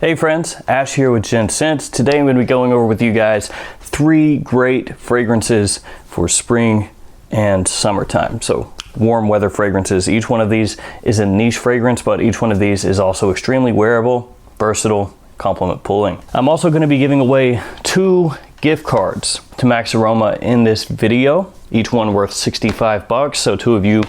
Hey friends, Ash here with Gents. Today I'm going to be going over with you guys 3 great fragrances for spring and summertime. So warm weather fragrances. Each one of these is a niche fragrance, but each one of these is also extremely wearable, versatile, compliment pulling. I'm also going to be giving away 2 gift cards to Max Aroma in this video, each one worth $65. So 2 of you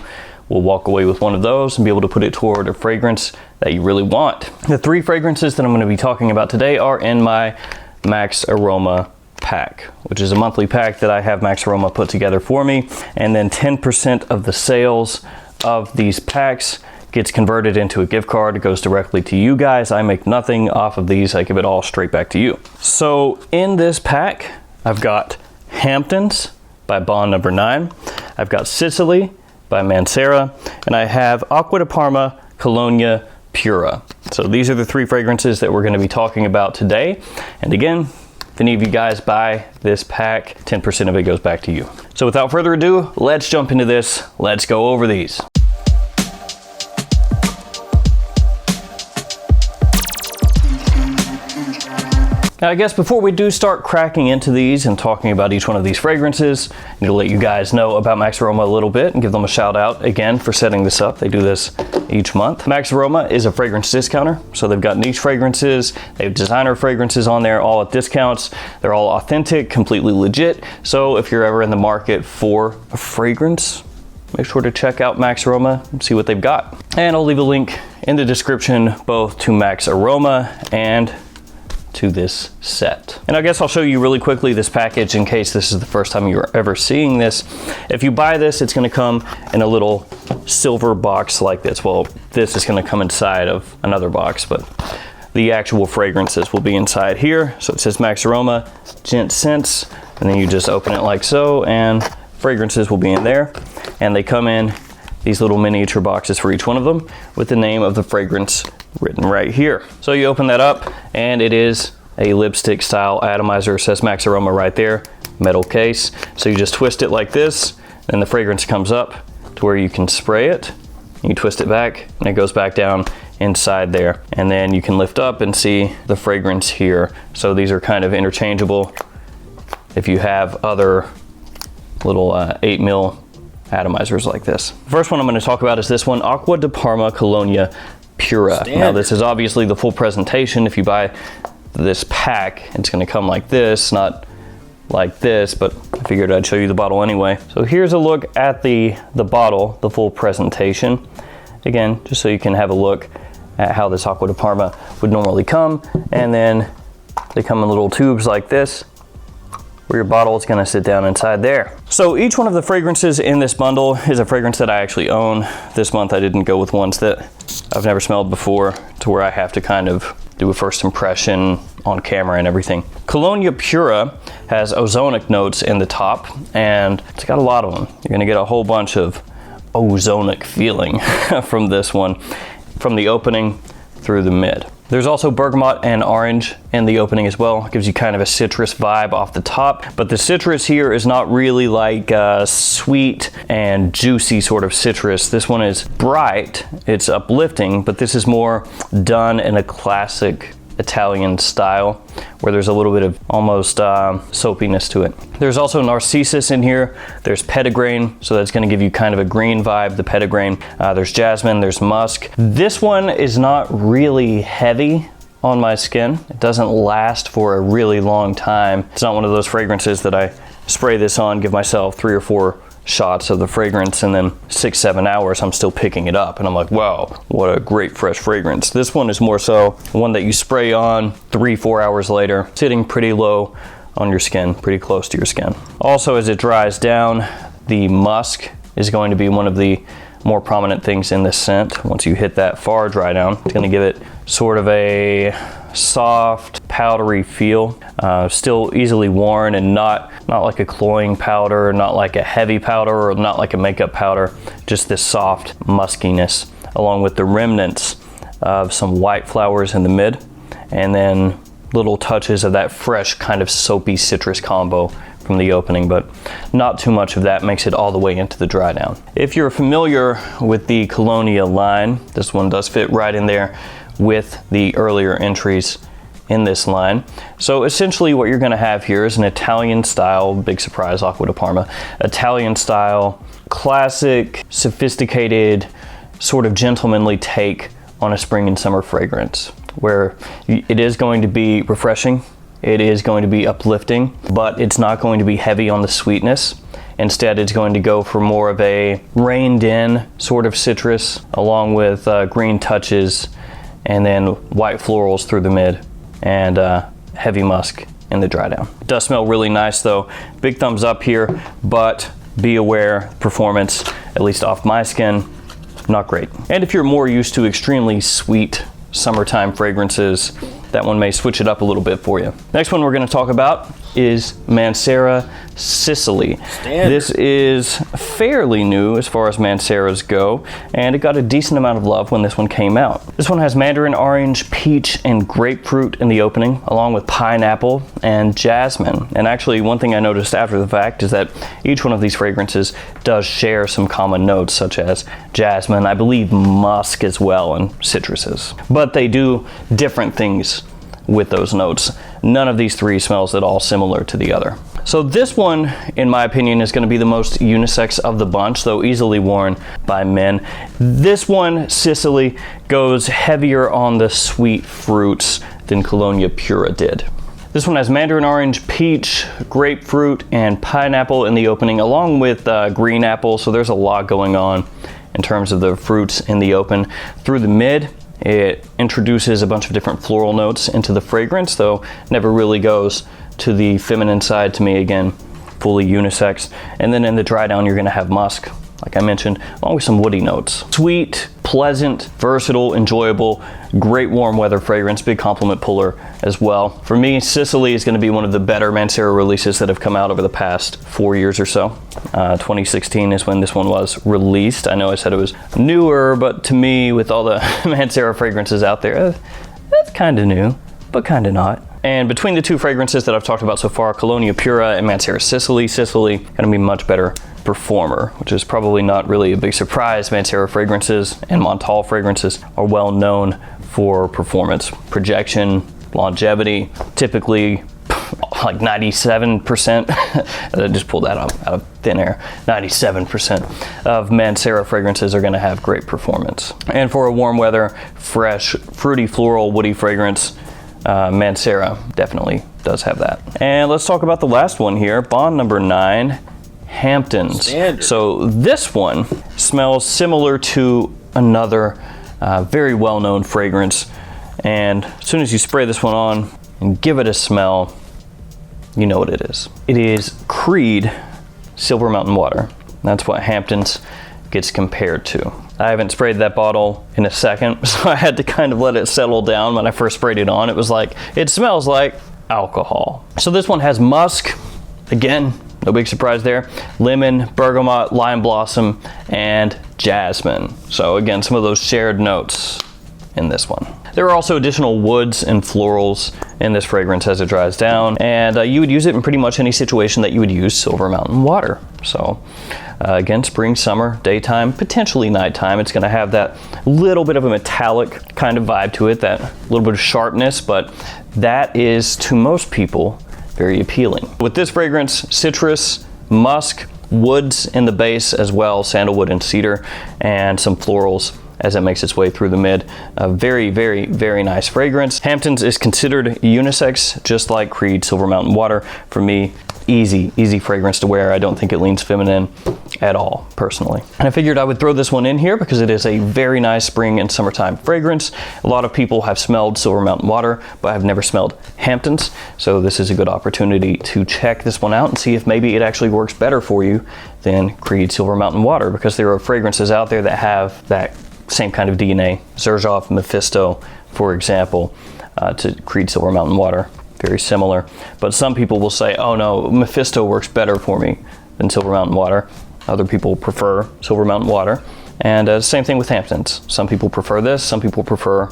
will walk away with one of those and be able to put it toward a fragrance that you really want. The 3 fragrances that I'm going to be talking about today are in my Max Aroma pack, which is a monthly pack that I have Max Aroma put together for me. And then 10% of the sales of these packs gets converted into a gift card. It goes directly to you guys. I make nothing off of these. I give it all straight back to you. So in this pack, I've got Hamptons by Bond Number 9. I've got Sicily by Mancera, and I have Acqua di Parma Colonia Pura. So these are the 3 fragrances that we're going to be talking about today. And again, if any of you guys buy this pack, 10% of it goes back to you. So without further ado, let's jump into this. Let's go over these. Now, I guess before we do start cracking into these and talking about each one of these fragrances, I need to let you guys know about Max Aroma a little bit and give them a shout out again for setting this up. They do this each month. Max Aroma is a fragrance discounter, so they've got niche fragrances, they have designer fragrances on there, all at discounts. They're all authentic, completely legit. So if you're ever in the market for a fragrance, make sure to check out Max Aroma and see what they've got. And I'll leave a link in the description both to Max Aroma and to this set. And I guess I'll show you really quickly this package in case this is the first time you're ever seeing this. If you buy this, it's going to come in a little silver box like this. Well, this is going to come inside of another box, but the actual fragrances will be inside here. So it says Max Aroma, Gents, and then you just open it like so, and fragrances will be in there. And they come in these little miniature boxes for each one of them with the name of the fragrance written right here. So you open that up and it is a lipstick style atomizer. It says Max Aroma right there, metal case. So you just twist it like this and the fragrance comes up to where you can spray it. You twist it back and it goes back down inside there. And then you can lift up and see the fragrance here. So these are kind of interchangeable if you have other little 8 mil atomizers like this. The first one I'm going to talk about is this one, Acqua di Parma Colonia Pura. Standard. Now this is obviously the full presentation. If you buy this pack, it's going to come like this, not like this, but I figured I'd show you the bottle anyway. So here's a look at the bottle, the full presentation. Again, just so you can have a look at how this Acqua di Parma would normally come. And then they come in little tubes like this, where your bottle is going to sit down inside there. So each one of the fragrances in this bundle is a fragrance that I actually own. This month I didn't go with ones that I've never smelled before, to where I have to kind of do a first impression on camera and everything. Colonia Pura has ozonic notes in the top, and it's got a lot of them. You're going to get a whole bunch of ozonic feeling from this one, from the opening through the mid. There's also bergamot and orange in the opening as well. It gives you kind of a citrus vibe off the top, but the citrus here is not really like sweet and juicy sort of citrus. This one is bright, it's uplifting, but this is more done in a classic Italian style, where there's a little bit of almost soapiness to it. There's also narcissus in here. There's petitgrain, so that's going to give you kind of a green vibe, the petitgrain. There's jasmine, there's musk. This one is not really heavy on my skin. It doesn't last for a really long time. It's not one of those fragrances that I spray this on, give myself 3 or 4 shots of the fragrance, and then 6-7 hours I'm still picking it up and I'm like, wow, what a great fresh fragrance. This one is more so one that you spray on 3-4 hours later, sitting pretty low on your skin, pretty close to your skin. Also, as it dries down, the musk is going to be one of the more prominent things in this scent. Once you hit that far dry down, it's going to give it sort of a soft, powdery feel. Still easily worn, and not like a cloying powder, not like a heavy powder, or not like a makeup powder. Just this soft muskiness, along with the remnants of some white flowers in the mid, and then little touches of that fresh kind of soapy citrus combo from the opening, but not too much of that makes it all the way into the dry down. If you're familiar with the Colonia line, this one does fit right in there with the earlier entries in this line. So essentially what you're going to have here is an Italian style, big surprise, Acqua di Parma, Italian style, classic, sophisticated, sort of gentlemanly take on a spring and summer fragrance, where it is going to be refreshing, it is going to be uplifting, but it's not going to be heavy on the sweetness. Instead, it's going to go for more of a reined in sort of citrus, along with green touches, and then white florals through the mid, and heavy musk in the dry down. It does smell really nice though. Big thumbs up here, but be aware, performance, at least off my skin, not great. And if you're more used to extremely sweet summertime fragrances, that one may switch it up a little bit for you. Next one we're going to talk about is Mancera Sicily. This is fairly new as far as Manceras go, and it got a decent amount of love when this one came out. This one has mandarin orange, peach, and grapefruit in the opening, along with pineapple and jasmine. And actually, one thing I noticed after the fact is that each one of these fragrances does share some common notes, such as jasmine, I believe musk as well, and citruses. But they do different things with those notes. None of these three smells at all similar to the other. So this one, in my opinion, is going to be the most unisex of the bunch, though easily worn by men. This one, Sicily, goes heavier on the sweet fruits than Colonia Pura did. This one has mandarin orange, peach, grapefruit, and pineapple in the opening, along with green apple, so there's a lot going on in terms of the fruits in the open. Through the mid, it introduces a bunch of different floral notes into the fragrance, though never really goes to the feminine side to me. Again, fully unisex. And then in the dry down, you're going to have musk, like I mentioned, along with some woody notes. Sweet, pleasant, versatile, enjoyable, great warm weather fragrance, big compliment puller as well. For me, Sicily is going to be one of the better Mancera releases that have come out over the past 4 years or so. 2016 is when this one was released. I know I said it was newer, but to me, with all the Mancera fragrances out there, that's kind of new, but kind of not. And between the two fragrances that I've talked about so far, Colonia Pura and Mancera Sicily, going to be much better performer, which is probably not really a big surprise. Mancera fragrances and Montal fragrances are well known for performance, projection, longevity, typically like 97%. I just pulled that out of thin air. 97% of Mancera fragrances are going to have great performance. And for a warm weather, fresh, fruity, floral, woody fragrance, Mancera definitely does have that. And let's talk about the last one here, Bond number 9, Hamptons. Standard. So this one smells similar to another very well-known fragrance, and as soon as you spray this one on and give it a smell, you know what it is. It is Creed Silver Mountain Water. That's what Hamptons gets compared to. I haven't sprayed that bottle in a second, so I had to kind of let it settle down. When I first sprayed it on, it was like, it smells like alcohol. So this one has musk, again, no big surprise there, lemon, bergamot, lime blossom, and jasmine. So again, some of those shared notes in this one. There are also additional woods and florals in this fragrance as it dries down, and you would use it in pretty much any situation that you would use Silver Mountain Water. So again, spring, summer, daytime, potentially nighttime, it's going to have that little bit of a metallic kind of vibe to it, that little bit of sharpness, but that is, to most people, very appealing. With this fragrance, citrus, musk, woods in the base as well, sandalwood and cedar, and some florals as it makes its way through the mid. A very, very, very nice fragrance. Hamptons is considered unisex, just like Creed Silver Mountain Water. For me, easy fragrance to wear. I don't think it leans feminine at all, personally. And I figured I would throw this one in here because it is a very nice spring and summertime fragrance. A lot of people have smelled Silver Mountain Water, but have never smelled Hamptons. So this is a good opportunity to check this one out and see if maybe it actually works better for you than Creed Silver Mountain Water, because there are fragrances out there that have that same kind of DNA. Xerjoff, Mephisto, for example, to Creed Silver Mountain Water. Very similar. But some people will say, oh no, Mephisto works better for me than Silver Mountain Water. Other people prefer Silver Mountain Water. And same thing with Hamptons. Some people prefer this, some people prefer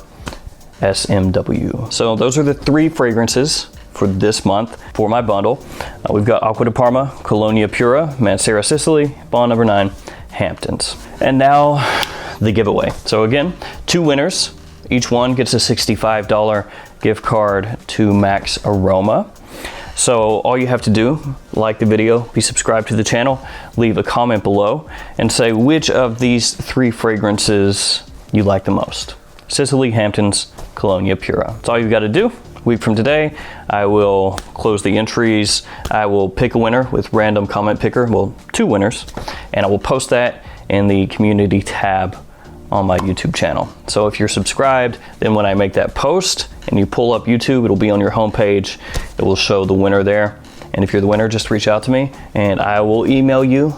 SMW. So those are the 3 fragrances for this month for my bundle. We've got Acqua di Parma, Colonia Pura, Mancera Sicily, Bond number 9, Hamptons. And now the giveaway. So again, 2 winners Each one gets a $65 gift card to Max Aroma. So all you have to do, like the video, be subscribed to the channel, leave a comment below, and say which of these 3 fragrances you like the most. Sicily, Hamptons, Colonia Pura. That's all you've got to do. Week from today, I will close the entries. I will pick a winner with random comment picker, well, 2 winners, and I will post that in the community tab on my YouTube channel. So if you're subscribed, then when I make that post and you pull up YouTube, it'll be on your homepage. It will show the winner there. And if you're the winner, just reach out to me and I will email you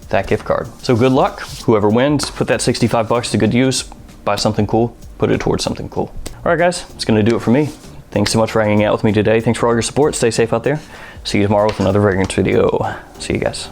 that gift card. So good luck. Whoever wins, put that 65 bucks to good use, buy something cool, put it towards something cool. All right, guys, that's gonna do it for me. Thanks so much for hanging out with me today. Thanks for all your support. Stay safe out there. See you tomorrow with another fragrance video. See you guys.